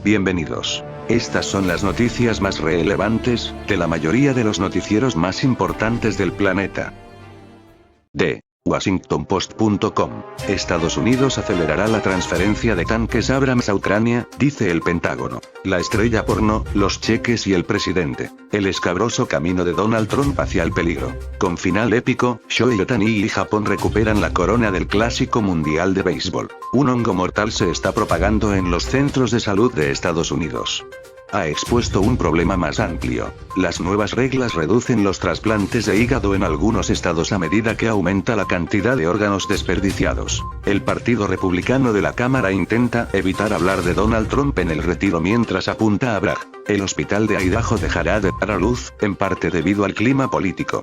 Bienvenidos. Estas son las noticias más relevantes, de la mayoría de los noticieros más importantes del planeta. De WashingtonPost.com. Estados Unidos acelerará la transferencia de tanques Abrams a Ucrania, dice el Pentágono. La estrella porno, los cheques y el presidente. El escabroso camino de Donald Trump hacia el peligro. Con final épico, Shohei Ohtani y Japón recuperan la corona del Clásico Mundial de Béisbol. Un hongo mortal se está propagando en los centros de salud de Estados Unidos. Ha expuesto un problema más amplio. Las nuevas reglas reducen los trasplantes de hígado en algunos estados a medida que aumenta la cantidad de órganos desperdiciados. El Partido Republicano de la Cámara intenta evitar hablar de Donald Trump en el retiro mientras apunta a Bragg. El hospital de Idaho dejará de dar a luz, en parte debido al clima político.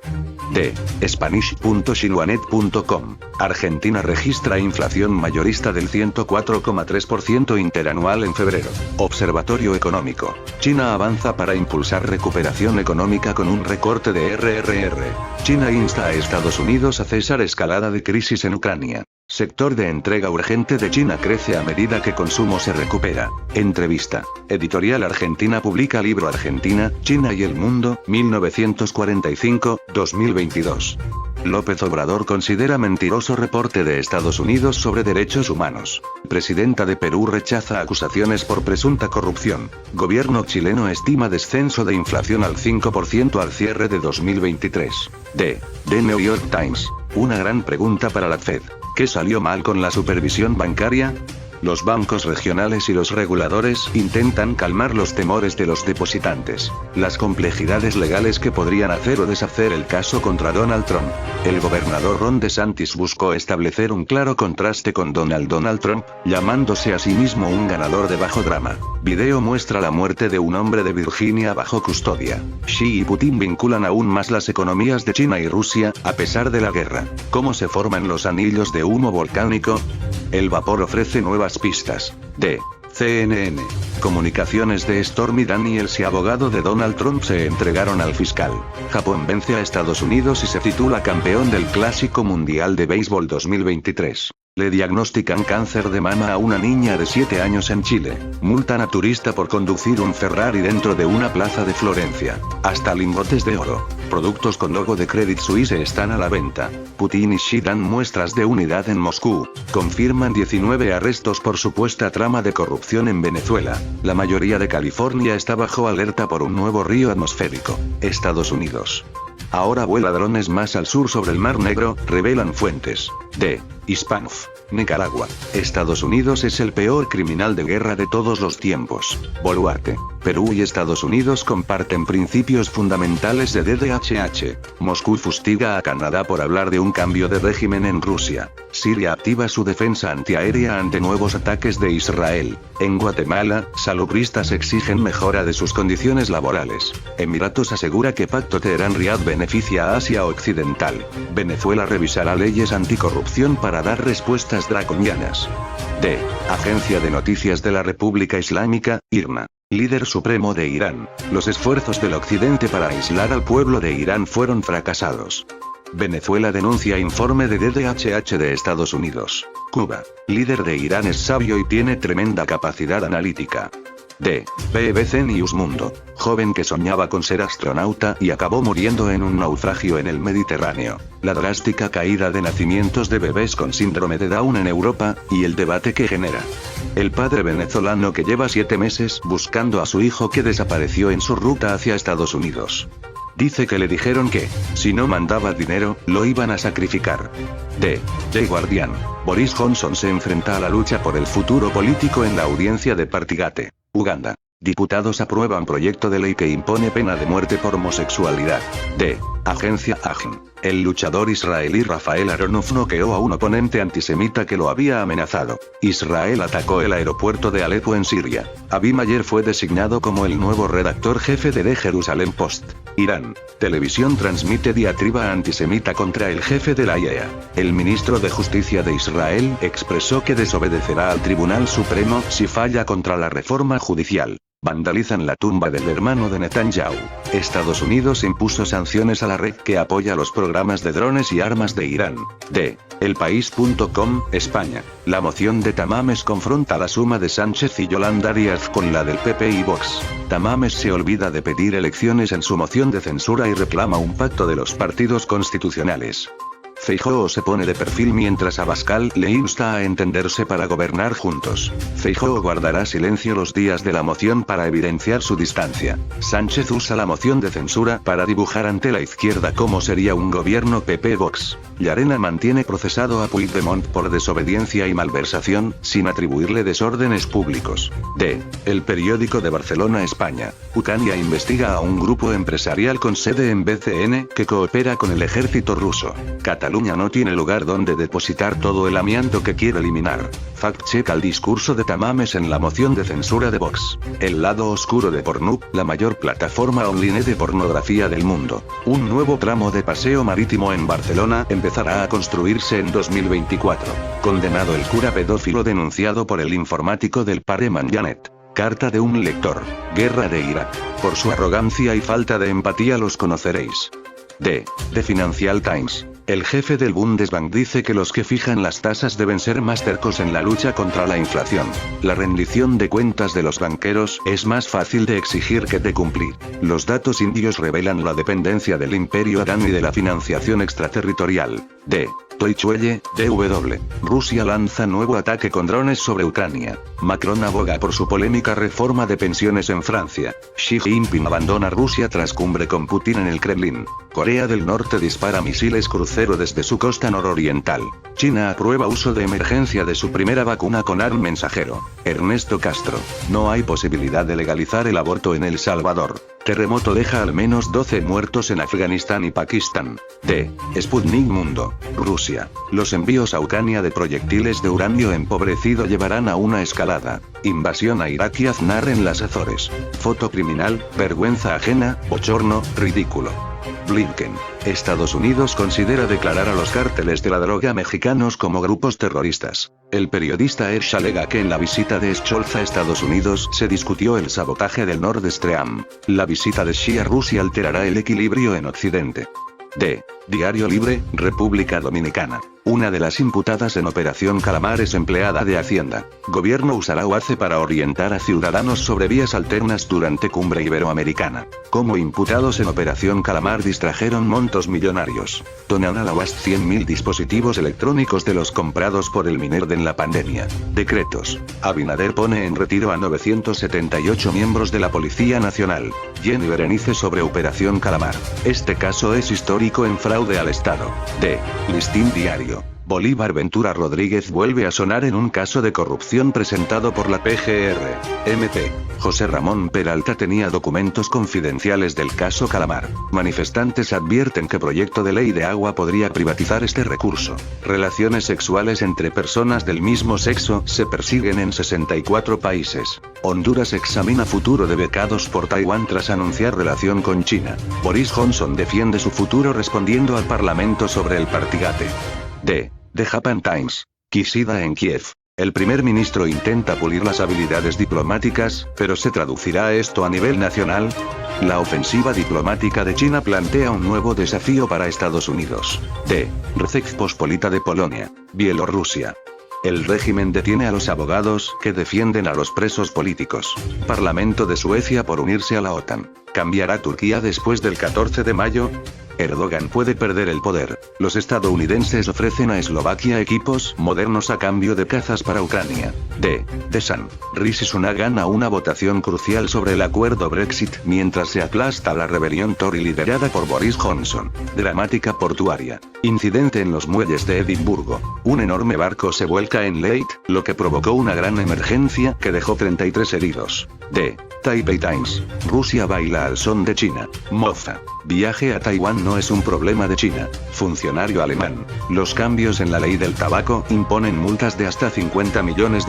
De Spanish.xinhuanet.com. Argentina registra inflación mayorista del 104,3% interanual en febrero. Observatorio Económico. China avanza para impulsar recuperación económica con un recorte de RRR. China insta a Estados Unidos a cesar escalada de crisis en Ucrania. Sector de entrega urgente de China crece a medida que consumo se recupera. Entrevista. Editorial Argentina publica libro Argentina, China y el Mundo, 1945-2022. López Obrador considera mentiroso reporte de Estados Unidos sobre derechos humanos. Presidenta de Perú rechaza acusaciones por presunta corrupción. Gobierno chileno estima descenso de inflación al 5% al cierre de 2023. De New York Times. Una gran pregunta para la Fed. ¿Qué salió mal con la supervisión bancaria? Los bancos regionales y los reguladores intentan calmar los temores de los depositantes. Las complejidades legales que podrían hacer o deshacer el caso contra Donald Trump. El gobernador Ron DeSantis buscó establecer un claro contraste con Donald Trump, llamándose a sí mismo un ganador de bajo drama. Video muestra la muerte de un hombre de Virginia bajo custodia. Xi y Putin vinculan aún más las economías de China y Rusia, a pesar de la guerra. ¿Cómo se forman los anillos de humo volcánico? El vapor ofrece nuevas pistas. De CNN. Comunicaciones de Stormy Daniels y abogado de Donald Trump se entregaron al fiscal. Japón vence a Estados Unidos y se titula campeón del Clásico Mundial de Béisbol 2023. Le diagnostican cáncer de mama a una niña de 7 años en Chile. Multan a turista por conducir un Ferrari dentro de una plaza de Florencia. Hasta lingotes de oro. Productos con logo de Credit Suisse están a la venta. Putin y Xi dan muestras de unidad en Moscú. Confirman 19 arrestos por supuesta trama de corrupción en Venezuela. La mayoría de California está bajo alerta por un nuevo río atmosférico. Estados Unidos. Ahora vuela drones más al sur sobre el Mar Negro, revelan fuentes. De Hispanuf. Nicaragua. Estados Unidos es el peor criminal de guerra de todos los tiempos. Boluarte. Perú y Estados Unidos comparten principios fundamentales de DDHH. Moscú fustiga a Canadá por hablar de un cambio de régimen en Rusia. Siria activa su defensa antiaérea ante nuevos ataques de Israel. En Guatemala, salubristas exigen mejora de sus condiciones laborales. Emiratos asegura que Pacto Teherán-Riad beneficia a Asia Occidental. Venezuela revisará leyes anticorrupción para dar respuestas draconianas. De Agencia de Noticias de la República Islámica, IRNA. Líder supremo de Irán. Los esfuerzos del occidente para aislar al pueblo de Irán fueron fracasados. Venezuela denuncia informe de DDHH de Estados Unidos. Cuba. Líder de Irán es sabio y tiene tremenda capacidad analítica. De BBC News Mundo. Joven que soñaba con ser astronauta y acabó muriendo en un naufragio en el Mediterráneo. La drástica caída de nacimientos de bebés con síndrome de Down en Europa, y el debate que genera. El padre venezolano que lleva 7 meses buscando a su hijo que desapareció en su ruta hacia Estados Unidos. Dice que le dijeron que, si no mandaba dinero, lo iban a sacrificar. De The Guardian. Boris Johnson se enfrenta a la lucha por el futuro político en la audiencia de Partigate, Uganda. Diputados aprueban proyecto de ley que impone pena de muerte por homosexualidad. De Agencia AGN. El luchador israelí Rafael Aronoff noqueó a un oponente antisemita que lo había amenazado. Israel atacó el aeropuerto de Alepo en Siria. Avi Mayer fue designado como el nuevo redactor jefe de The Jerusalem Post. Irán. Televisión transmite diatriba antisemita contra el jefe de la IEA. El ministro de Justicia de Israel expresó que desobedecerá al Tribunal Supremo si falla contra la reforma judicial. Vandalizan la tumba del hermano de Netanyahu. Estados Unidos impuso sanciones a la red que apoya los programas de drones y armas de Irán. D. Elpaís.com, España. La moción de Tamames confronta la suma de Sánchez y Yolanda Díaz con la del PP y Vox. Tamames se olvida de pedir elecciones en su moción de censura y reclama un pacto de los partidos constitucionales. Feijóo se pone de perfil mientras Abascal le insta a entenderse para gobernar juntos. Feijóo guardará silencio los días de la moción para evidenciar su distancia. Sánchez usa la moción de censura para dibujar ante la izquierda cómo sería un gobierno PP-Vox. Llarena mantiene procesado a Puigdemont por desobediencia y malversación, sin atribuirle desórdenes públicos. D. El Periódico de Barcelona, España. Ucrania investiga a un grupo empresarial con sede en BCN que coopera con el ejército ruso. Cataluña no tiene lugar donde depositar todo el amianto que quiere eliminar. Fact-check al discurso de Tamames en la moción de censura de Vox. El lado oscuro de Pornhub, la mayor plataforma online de pornografía del mundo. Un nuevo tramo de paseo marítimo en Barcelona empezará a construirse en 2024. Condenado el cura pedófilo denunciado por el informático del Pare Manyanet. Carta de un lector. Guerra de Irak. Por su arrogancia y falta de empatía los conoceréis. D. The Financial Times. El jefe del Bundesbank dice que los que fijan las tasas deben ser más tercos en la lucha contra la inflación. La rendición de cuentas de los banqueros es más fácil de exigir que de cumplir. Los datos indios revelan la dependencia del imperio Adán y de la financiación extraterritorial. D. Deutsche Welle, DW. Rusia lanza nuevo ataque con drones sobre Ucrania. Macron aboga por su polémica reforma de pensiones en Francia. Xi Jinping abandona Rusia tras cumbre con Putin en el Kremlin. Corea del Norte dispara misiles crucero desde su costa nororiental. China aprueba uso de emergencia de su primera vacuna con ARN mensajero. Ernesto Castro. No hay posibilidad de legalizar el aborto en El Salvador. Terremoto deja al menos 12 muertos en Afganistán y Pakistán. D. Sputnik Mundo. Rusia. Los envíos a Ucrania de proyectiles de uranio empobrecido llevarán a una escalada. Invasión a Irak y Aznar en las Azores. Foto criminal, vergüenza ajena, bochorno, ridículo. Blinken. Estados Unidos considera declarar a los cárteles de la droga mexicanos como grupos terroristas. El periodista Ersh alega que en la visita de Scholz a Estados Unidos se discutió el sabotaje del Nord Stream. La visita de Xi a Rusia alterará el equilibrio en Occidente. D. Diario Libre, República Dominicana. Una de las imputadas en Operación Calamar es empleada de Hacienda. Gobierno usará UACE para orientar a ciudadanos sobre vías alternas durante cumbre iberoamericana. Como imputados en Operación Calamar distrajeron montos millonarios. Donan a la UAS 100.000 dispositivos electrónicos de los comprados por el MINERD en la pandemia. Decretos. Abinader pone en retiro a 978 miembros de la Policía Nacional. Jenny Berenice sobre Operación Calamar. Este caso es histórico en fraude al Estado. D. Listín Diario. Bolívar Ventura Rodríguez vuelve a sonar en un caso de corrupción presentado por la PGR-MP. José Ramón Peralta tenía documentos confidenciales del caso Calamar. Manifestantes advierten que proyecto de ley de agua podría privatizar este recurso. Relaciones sexuales entre personas del mismo sexo se persiguen en 64 países. Honduras examina futuro de becados por Taiwán tras anunciar relación con China. Boris Johnson defiende su futuro respondiendo al Parlamento sobre el Partigate. D. The Japan Times. Kishida en Kiev. El primer ministro intenta pulir las habilidades diplomáticas, pero ¿se traducirá esto a nivel nacional? La ofensiva diplomática de China plantea un nuevo desafío para Estados Unidos. D. Rzeczpospolita de Polonia. Bielorrusia. El régimen detiene a los abogados que defienden a los presos políticos. Parlamento de Suecia por unirse a la OTAN. ¿Cambiará Turquía después del 14 de mayo? Erdogan puede perder el poder. Los estadounidenses ofrecen a Eslovaquia equipos modernos a cambio de cazas para Ucrania. D. The Sun. Rishi Sunak gana una votación crucial sobre el acuerdo Brexit mientras se aplasta la rebelión Tory liderada por Boris Johnson. Dramática portuaria. Incidente en los muelles de Edimburgo. Un enorme barco se vuelca en Leyte, lo que provocó una gran emergencia que dejó 33 heridos. D. Taipei Times. Rusia baila al son de China. Moza. Viaje a Taiwán no es un problema de China. Funcionario alemán. Los cambios en la ley del tabaco imponen multas de hasta $50 millones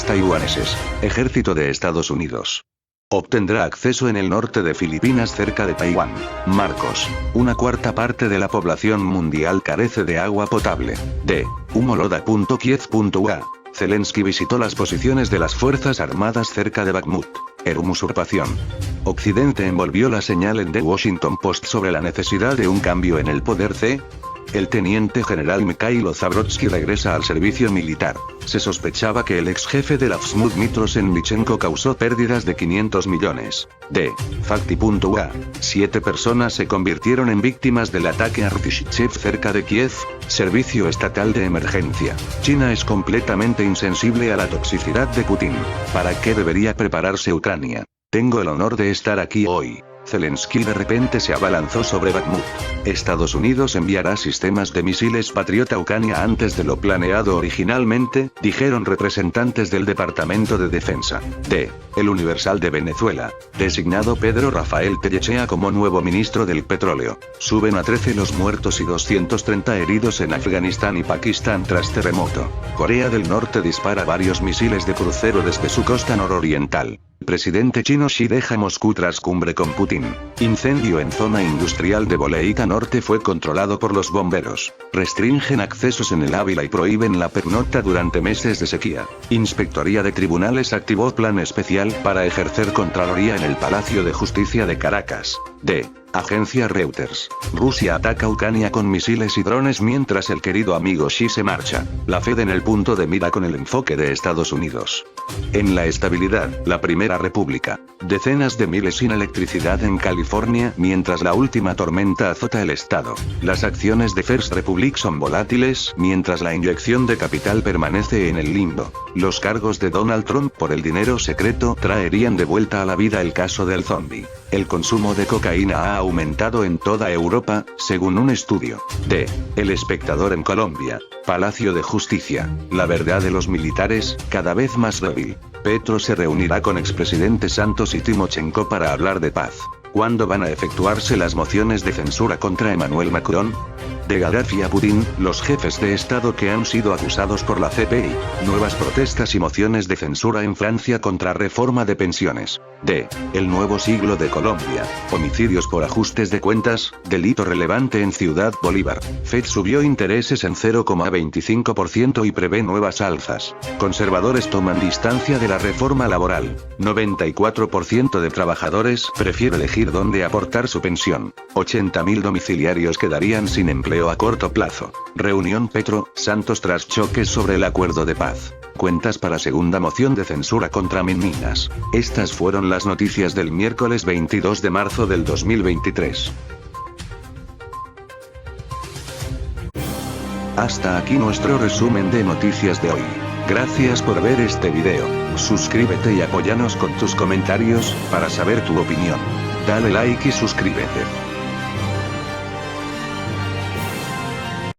taiwaneses. Ejército de Estados Unidos. Obtendrá acceso en el norte de Filipinas cerca de Taiwán. Marcos. Una cuarta parte de la población mundial carece de agua potable. D. Humoloda.kiev.ua. Zelensky visitó las posiciones de las Fuerzas Armadas cerca de Bakhmut. Era una usurpación. Occidente envolvió la señal en The Washington Post sobre la necesidad de un cambio en el poder C. El teniente general Mikhailo Zabrodsky regresa al servicio militar. Se sospechaba que el ex jefe de la FSMUD Mitrosen causó pérdidas de 500 millones. D. Fakti.ua. 7 personas se convirtieron en víctimas del ataque a Rtyshev cerca de Kiev. Servicio estatal de emergencia. China es completamente insensible a la toxicidad de Putin. ¿Para qué debería prepararse Ucrania? Tengo el honor de estar aquí hoy. Zelensky de repente se abalanzó sobre Bakhmut. Estados Unidos enviará sistemas de misiles Patriot a Ucrania antes de lo planeado originalmente, dijeron representantes del Departamento de Defensa. D. El Universal de Venezuela. Designado Pedro Rafael Tellechea como nuevo ministro del petróleo. Suben a 13 los muertos y 230 heridos en Afganistán y Pakistán tras terremoto. Corea del Norte dispara varios misiles de crucero desde su costa nororiental. Presidente chino Xi deja Moscú tras cumbre con Putin. Incendio en zona industrial de Boleíta Norte fue controlado por los bomberos. Restringen accesos en el Ávila y prohíben la pernocta durante meses de sequía. Inspectoría de Tribunales activó plan especial para ejercer Contraloría en el Palacio de Justicia de Caracas. D. Agencia Reuters. Rusia ataca Ucrania con misiles y drones mientras el querido amigo Xi se marcha. La Fed en el punto de mira con el enfoque de Estados Unidos. En la estabilidad, la Primera República. Decenas de miles sin electricidad en California mientras la última tormenta azota el estado. Las acciones de First Republic son volátiles mientras la inyección de capital permanece en el limbo. Los cargos de Donald Trump por el dinero secreto traerían de vuelta a la vida el caso del zombie. El consumo de cocaína ha aumentado en toda Europa, según un estudio. D. El Espectador en Colombia. Palacio de Justicia. La verdad de los militares, cada vez más débil. Petro se reunirá con expresidentes Santos y Timochenko para hablar de paz. ¿Cuándo van a efectuarse las mociones de censura contra Emmanuel Macron? De Gaddafi a Putin, los jefes de Estado que han sido acusados por la CPI. Nuevas protestas y mociones de censura en Francia contra reforma de pensiones. D. El nuevo siglo de Colombia. Homicidios por ajustes de cuentas, delito relevante en Ciudad Bolívar. Fed subió intereses en 0,25% y prevé nuevas alzas. Conservadores toman distancia de la reforma laboral. 94% de trabajadores prefiere elegir dónde aportar su pensión. 80.000 domiciliarios quedarían sin empleo a corto plazo. Reunión Petro, Santos tras choques sobre el acuerdo de paz. Cuentas para segunda moción de censura contra Meninas. Estas fueron las noticias del miércoles 22 de marzo del 2023. Hasta aquí nuestro resumen de noticias de hoy. Gracias por ver este video. Suscríbete y apóyanos con tus comentarios, para saber tu opinión. Dale like y suscríbete.